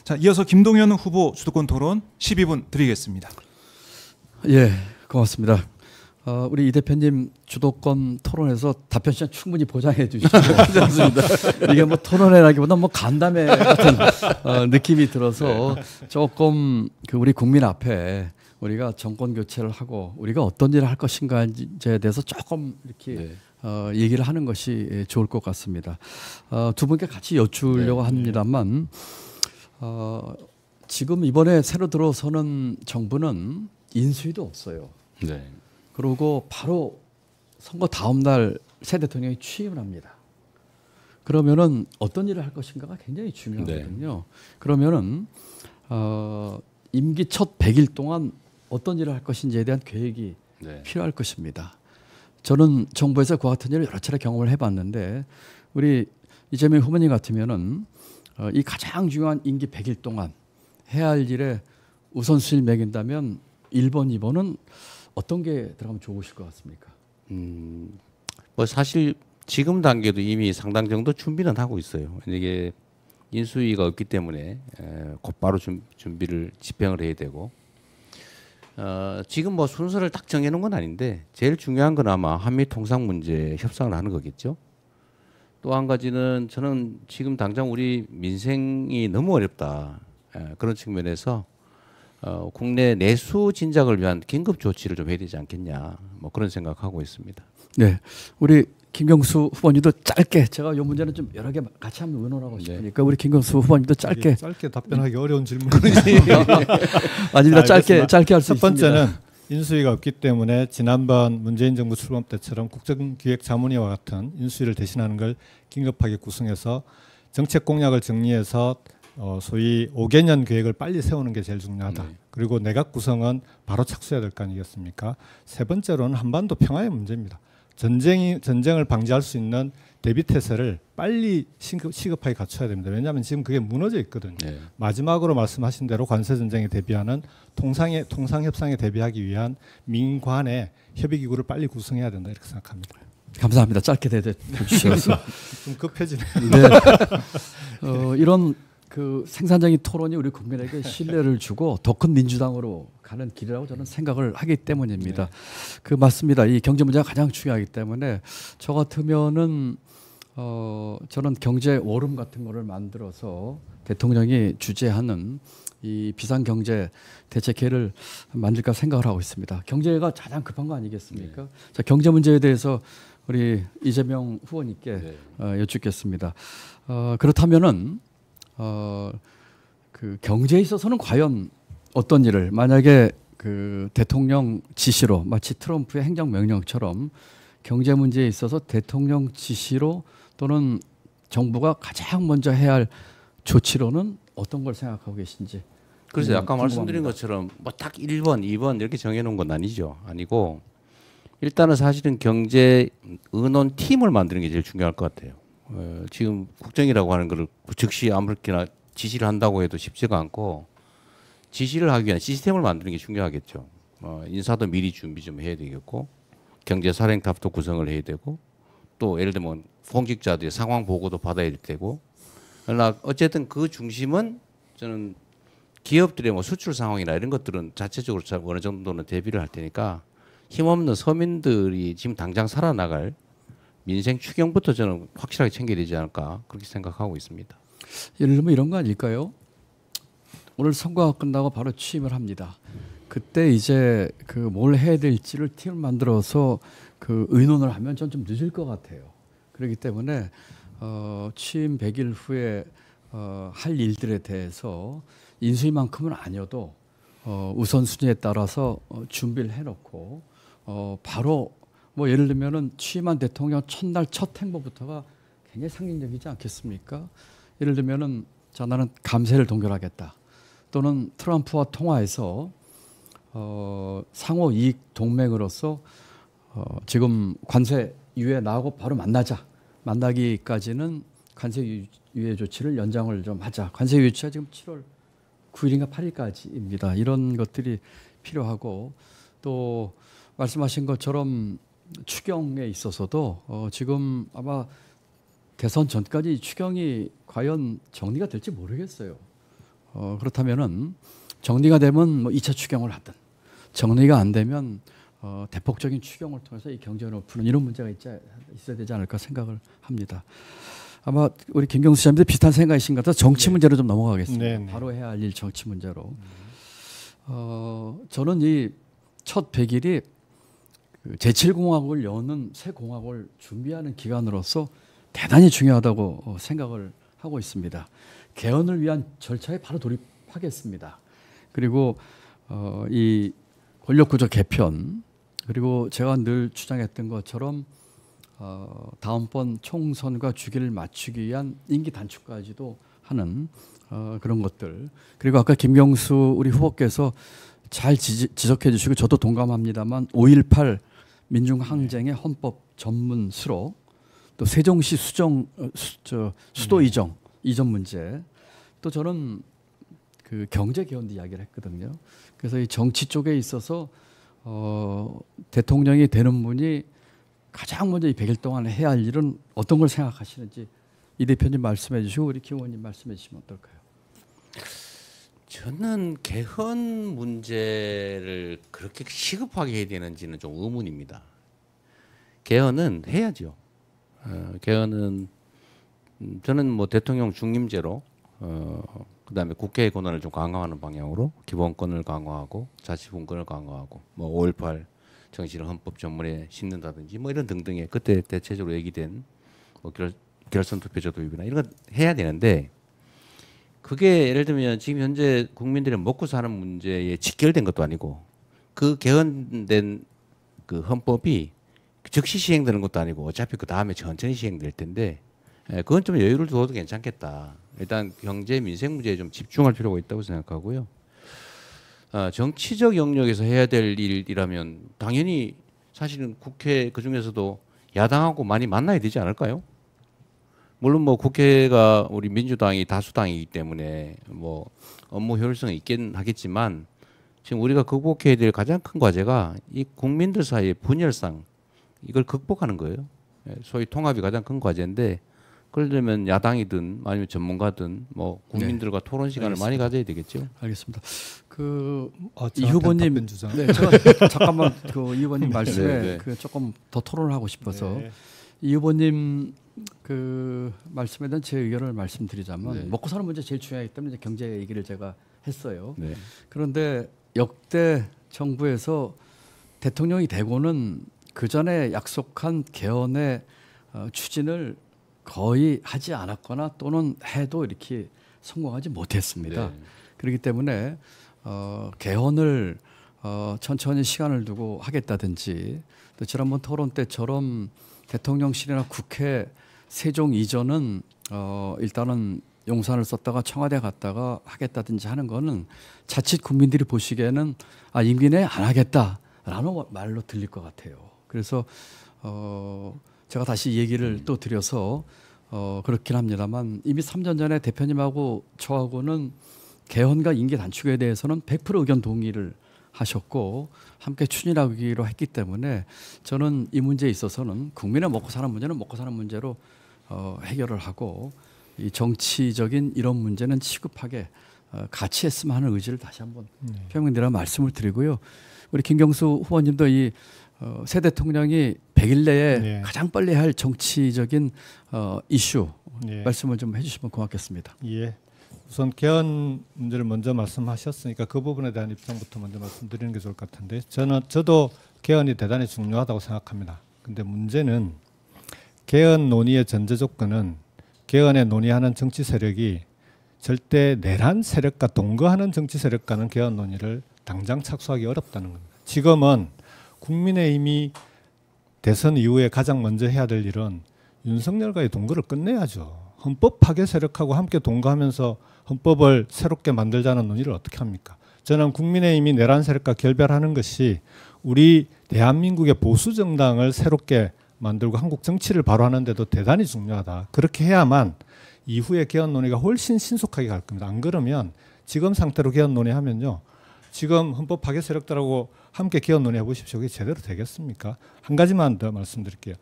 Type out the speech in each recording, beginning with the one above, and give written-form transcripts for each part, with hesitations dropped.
자, 이어서 김동연 후보 주도권 토론 12분 드리겠습니다. 예, 고맙습니다. 우리 이 대표님 주도권 토론에서 답변 시간 충분히 보장해 주시죠. 괜찮습니다. 이게 뭐 토론회라기보다 뭐 간담회 같은 느낌이 들어서 조금 그 우리 국민 앞에 우리가 정권 교체를 하고 우리가 어떤 일을 할 것인가에 대해서 조금 이렇게 얘기를 하는 것이 좋을 것 같습니다. 두 분께 같이 여쭈려고 합니다만 지금 이번에 새로 들어서는 정부는 인수위도 없어요. 네. 그리고 바로 선거 다음 날 새 대통령이 취임을 합니다. 그러면은 어떤 일을 할 것인가가 굉장히 중요하거든요. 그러면은 임기 첫 100일 동안 어떤 일을 할 것인지에 대한 계획이 필요할 것입니다. 저는 정부에서 그 같은 일을 여러 차례 경험을 해봤는데 우리 이재명 후보님 같으면은 이 가장 중요한 임기 100일 동안 해야 할 일에 우선순위를 매긴다면 1번, 2번은 어떤 게 들어가면 좋으실 것 같습니까? 뭐 사실 지금 단계도 이미 상당 정도 준비는 하고 있어요. 이게 인수위가 없기 때문에 곧바로 준비를 집행을 해야 되고 지금 뭐 순서를 딱 정해놓은 건 아닌데 제일 중요한 건 아마 한미 통상 문제 협상을 하는 거겠죠. 또 한 가지는 저는 지금 당장 우리 민생이 너무 어렵다. 그런 측면에서 국내 내수 진작을 위한 긴급 조치를 좀 해야 되지 않겠냐. 뭐 그런 생각하고 있습니다. 네, 우리 김경수 후보님도 짧게 제가 이 문제는 좀 여러 개 같이 한번 의논하고 싶으니까 우리 김경수 후보님도 짧게 답변하기 어려운 질문이지. 아닙니다. 짧게 할 수 있습니다. 첫 번째는 인수위가 없기 때문에 지난번 문재인 정부 출범 때처럼 국정기획자문위와 같은 인수위를 대신하는 걸 긴급하게 구성해서 정책 공약을 정리해서 소위 5개년 계획을 빨리 세우는 게 제일 중요하다. 그리고 내각 구성은 바로 착수해야 될 거 아니겠습니까? 세 번째로는 한반도 평화의 문제입니다. 전쟁을 방지할 수 있는 대비태세를 빨리 시급하게 갖춰야 됩니다. 왜냐하면 지금 그게 무너져 있거든요. 마지막으로 말씀하신 대로 관세전쟁에 대비하는 통상협상에 대비하기 위한 민관의 협의기구를 빨리 구성해야 된다 이렇게 생각합니다. 감사합니다. 짧게 대주셔서 좀 급해지네요. 네. 이런 그 생산적인 토론이 우리 국민에게 신뢰를 주고 더 큰 민주당으로 가는 길이라고 저는 생각을 하기 때문입니다. 그 맞습니다. 이 경제 문제가 가장 중요하기 때문에 저 같으면은 저는 경제 워룸 같은 거를 만들어서 대통령이 주재하는 이 비상경제 대책회를 만들까 생각을 하고 있습니다. 경제가 가장 급한 거 아니겠습니까? 자, 경제 문제에 대해서 우리 이재명 후보님께 여쭙겠습니다. 그렇다면은 그 경제에 있어서는 과연 어떤 일을 만약에 그 대통령 지시로 마치 트럼프의 행정명령처럼 경제 문제에 있어서 대통령 지시로 또는 정부가 가장 먼저 해야 할 조치로는 어떤 걸 생각하고 계신지. 그래서 아까 말씀드린 것처럼 뭐 딱 1번, 2번 이렇게 정해놓은 건 아니고 일단은 사실은 경제 의논 팀을 만드는 게 제일 중요할 것 같아요. 지금 국정이라고 하는 거를 즉시 아무렇게나 지시를 한다고 해도 쉽지가 않고 지시를 하기 위한 시스템을 만드는 게 중요하겠죠. 인사도 미리 준비 좀 해야 되겠고 경제 사령탑도 구성을 해야 되고 또 예를 들면 공직자들의 상황 보고도 받아야 될 테고 그러나 어쨌든 그 중심은 저는 기업들의 뭐 수출 상황이나 이런 것들은 자체적으로 어느 정도는 대비를 할 테니까 힘없는 서민들이 지금 당장 살아나갈 민생 추경부터 저는 확실하게 챙겨야 되지 않을까 그렇게 생각하고 있습니다. 예를 들면 이런 거 아닐까요? 오늘 선거가 끝나고 바로 취임을 합니다. 그때 이제 그 뭘 해야 될지를 팀을 만들어서 그 의논을 하면 전 좀 늦을 것 같아요. 그렇기 때문에 취임 100일 후에 할 일들에 대해서 인수위만큼은 아니어도 우선순위에 따라서 준비를 해놓고 바로 뭐 예를 들면은 취임한 대통령 첫날 첫 행보부터가 굉장히 상징적이지 않겠습니까? 예를 들면은 자 나는 감세를 동결하겠다. 또는 트럼프와 통화해서 상호 이익 동맹으로서 지금 관세 유예 나하고 바로 만나자. 만나기까지는 관세 유예 조치를 연장을 좀 하자. 관세 유예 조치가 지금 7월 9일인가 8일까지입니다. 이런 것들이 필요하고 또 말씀하신 것처럼 추경에 있어서도 지금 아마 대선 전까지 추경이 과연 정리가 될지 모르겠어요. 그렇다면은 정리가 되면 뭐 2차 추경을 하든 정리가 안 되면 대폭적인 추경을 통해서 이 경제를 푸는 이런 문제가 있어야 되지 않을까 생각을 합니다. 아마 우리 김경수 시장님도 비슷한 생각이신 것 같아서 정치 문제로 좀 넘어가겠습니다. 네, 네. 바로 해야 할 일 정치 문제로. 저는 이 첫 100일이 그 제7공화국을 여는 새 공화국을 준비하는 기간으로서 대단히 중요하다고 생각을 하고 있습니다. 개헌을 위한 절차에 바로 돌입하겠습니다. 그리고 이 권력구조 개편 그리고 제가 늘 주장했던 것처럼 다음번 총선과 주기를 맞추기 위한 임기 단축까지도 하는 그런 것들 그리고 아까 김경수 우리 후보께서 잘 지적해 주시고 저도 동감합니다만 5.18 민중항쟁의 헌법 전문 수로 또 세종시 수도 이전 문제 또 저는 그 경제 개헌도 이야기를 했거든요. 그래서 이 정치 쪽에 있어서 대통령이 되는 분이 가장 먼저 이 100일 동안 해야 할 일은 어떤 걸 생각하시는지 이 대표님 말씀해 주시고 우리 김 의원님 말씀해 주시면 어떨까요? 저는 개헌 문제를 그렇게 시급하게 해야 되는지는 좀 의문입니다. 개헌은 해야죠. 개헌은 저는 뭐 대통령 중임제로 그다음에 국회의 권한을 좀 강화하는 방향으로 기본권을 강화하고 자치분권을 강화하고 뭐 5.18 정치를 헌법 전문에 싣는다든지 뭐 이런 등등의 그때 대체적으로 얘기된 뭐 결선 투표제 도입이나 이런 거 해야 되는데 그게 예를 들면 지금 현재 국민들이 먹고 사는 문제에 직결된 것도 아니고 그 개헌된 그 헌법이 즉시 시행되는 것도 아니고 어차피 그 다음에 천천히 시행될 텐데 그건 좀 여유를 두어도 괜찮겠다. 일단 경제 민생 문제에 좀 집중할 필요가 있다고 생각하고요. 정치적 영역에서 해야 될 일이라면 당연히 사실은 국회 그 중에서도 야당하고 많이 만나야 되지 않을까요? 물론 뭐 국회가 우리 민주당이 다수당이기 때문에 뭐 업무 효율성이 있긴 하겠지만 지금 우리가 극복해야 될 가장 큰 과제가 이 국민들 사이의 분열상 이걸 극복하는 거예요. 소위 통합이 가장 큰 과제인데 그러려면 야당이든 아니면 전문가든 뭐 국민들과 토론 시간을 알겠습니다. 많이 가져야 되겠죠. 알겠습니다. 이 저한테 후보님, 답변 주장. 네, 제가 잠깐만 이 후보님 말씀에 네, 네. 그 조금 더 토론을 하고 싶어서 네. 이 후보님 그 말씀에 대한 제 의견을 말씀드리자면 네. 먹고 사는 문제 제일 중요하기 때문에 이제 경제 얘기를 제가 했어요. 네. 그런데 역대 정부에서 대통령이 되고는 그 전에 약속한 개헌의 추진을 거의 하지 않았거나 또는 해도 이렇게 성공하지 못했습니다. 네. 그렇기 때문에 개헌을 천천히 시간을 두고 하겠다든지 또 지난번 토론 때처럼 대통령실이나 국회 세종 이전은 일단은 용산을 썼다가 청와대 갔다가 하겠다든지 하는 거는 자칫 국민들이 보시기에는 임기 내에 안 하겠다라는 말로 들릴 것 같아요. 그래서 제가 다시 얘기를 또 드려서 그렇긴 합니다만 이미 3년 전에 대표님하고 저하고는 개헌과 임기 단축에 대해서는 100% 의견 동의를 하셨고 함께 추진하기로 했기 때문에 저는 이 문제에 있어서는 국민의 먹고 사는 문제는 먹고 사는 문제로 해결을 하고 이 정치적인 이런 문제는 시급하게 같이 했으면 하는 의지를 다시 한번 표명드려 말씀을 드리고요. 우리 김경수 후보님도 이 새 대통령이 100일 내에 네. 가장 빨리 할 정치적인 이슈 네. 말씀을 좀 해주시면 고맙겠습니다. 예. 우선 개헌 문제를 먼저 말씀하셨으니까 그 부분에 대한 입장부터 먼저 말씀드리는 게 좋을 것 같은데 저도 개헌이 대단히 중요하다고 생각합니다. 근데 문제는 개헌 논의의 전제 조건은 개헌에 논의하는 정치 세력이 절대 내란 세력과 동거하는 정치 세력과는 개헌 논의를 당장 착수하기 어렵다는 겁니다. 지금은 국민의힘이 대선 이후에 가장 먼저 해야 될 일은 윤석열과의 동거를 끝내야죠. 헌법 파괴 세력하고 함께 동거하면서 헌법을 새롭게 만들자는 논의를 어떻게 합니까? 저는 국민의힘이 내란 세력과 결별하는 것이 우리 대한민국의 보수 정당을 새롭게 만들고 한국 정치를 바로 하는데도 대단히 중요하다. 그렇게 해야만 이후에 개헌 논의가 훨씬 신속하게 갈 겁니다. 안 그러면 지금 상태로 개헌 논의하면요. 지금 헌법 파괴 세력들하고 함께 개헌 논의해 보십시오. 그게 제대로 되겠습니까? 한 가지만 더 말씀드릴게요.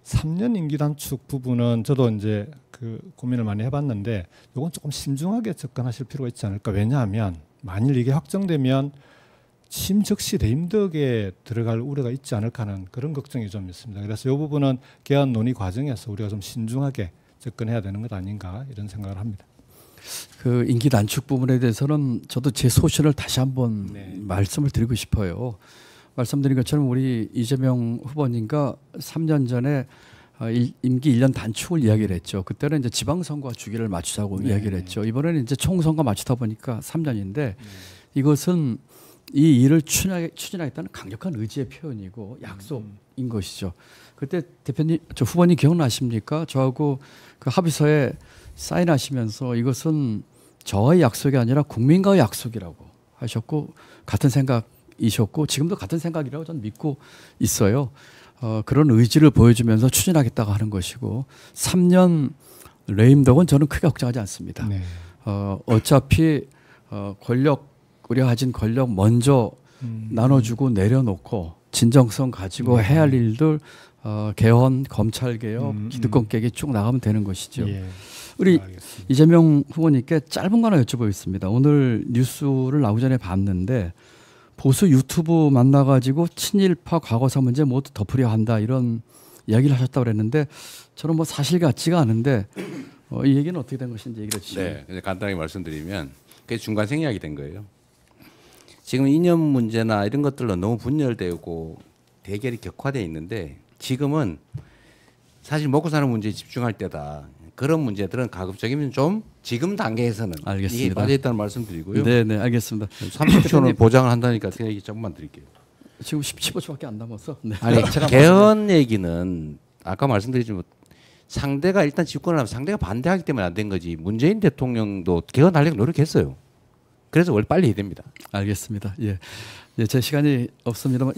3년 임기 단축 부분은 저도 이제 그 고민을 많이 해봤는데 이건 조금 신중하게 접근하실 필요가 있지 않을까. 왜냐하면 만일 이게 확정되면 취임 즉시 레임덕에 들어갈 우려가 있지 않을까 하는 그런 걱정이 좀 있습니다. 그래서 이 부분은 개헌 논의 과정에서 우리가 좀 신중하게 접근해야 되는 것 아닌가 이런 생각을 합니다. 그 임기 단축 부분에 대해서는 저도 제 소신을 다시 한번 말씀을 드리고 싶어요. 말씀드린 것처럼 우리 이재명 후보님과 3년 전에 임기 1년 단축을 이야기를 했죠. 그때는 이제 지방선거 주기를 맞추자고 이야기를 했죠. 이번에는 이제 총선거 맞추다 보니까 3년인데 이것은 이 일을 추진하겠다는 강력한 의지의 표현이고 약속인 것이죠. 그때 대표님, 저 후보님 기억나십니까? 저하고 그 합의서에 사인하시면서 이것은 저와의 약속이 아니라 국민과의 약속이라고 하셨고 같은 생각이셨고 지금도 같은 생각이라고 저는 믿고 있어요. 그런 의지를 보여주면서 추진하겠다고 하는 것이고 3년 레임덕은 저는 크게 걱정하지 않습니다. 네. 어차피 우리가 가진 권력 먼저 나눠주고 내려놓고 진정성 가지고 해야 할 일들 개헌, 검찰개혁, 기득권 깨기 쭉 나가면 되는 것이죠. 예. 우리 알겠습니다. 이재명 후보님께 짧은 거 하나 여쭤보겠습니다. 오늘 뉴스를 나오기 전에 봤는데 보수 유튜브 만나가지고 친일파 과거사 문제 모두 덮으려 한다 이런 이야기를 하셨다고 그랬는데 저는 뭐 사실 같지가 않은데 이 얘기는 어떻게 된 것인지 얘기해 주시죠. 네, 그래서 간단하게 말씀드리면 그게 중간 생략이 된 거예요. 지금 이념 문제나 이런 것들로 너무 분열되고 대결이 격화되어 있는데 지금은 사실 먹고 사는 문제에 집중할 때다. 그런 문제들은 가급적이면 좀 지금 단계에서는 알겠습니다. 이게 빠져있다는 말씀드리고요. 네, 알겠습니다. 30초는 보장을 한다니까 그 얘기 조금만 드릴게요. 지금 15초밖에 안 남았어. 네. 아니 개헌 얘기는 아까 말씀드렸지만 상대가 일단 집권을 하면 상대가 반대하기 때문에 안 된 거지. 문재인 대통령도 개헌하려고 노력했어요. 그래서 원래 빨리 해야 됩니다. 알겠습니다. 예, 제 시간이 없습니다만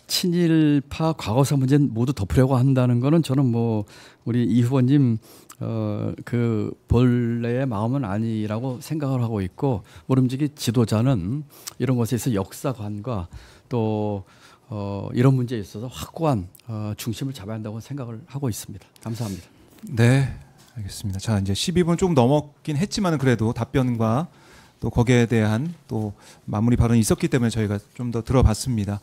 친일파 과거사 문제는 모두 덮으려고 한다는 거는 저는 뭐 우리 이 후보님 그 본래의 마음은 아니라고 생각을 하고 있고 모름지기 지도자는 이런 것에 있어 역사관과 또 이런 문제에 있어서 확고한 중심을 잡아야 한다고 생각을 하고 있습니다. 감사합니다. 네, 알겠습니다. 자, 이제 12분 좀 넘었긴 했지만 그래도 답변과 또 거기에 대한 또 마무리 발언이 있었기 때문에 저희가 좀 더 들어봤습니다.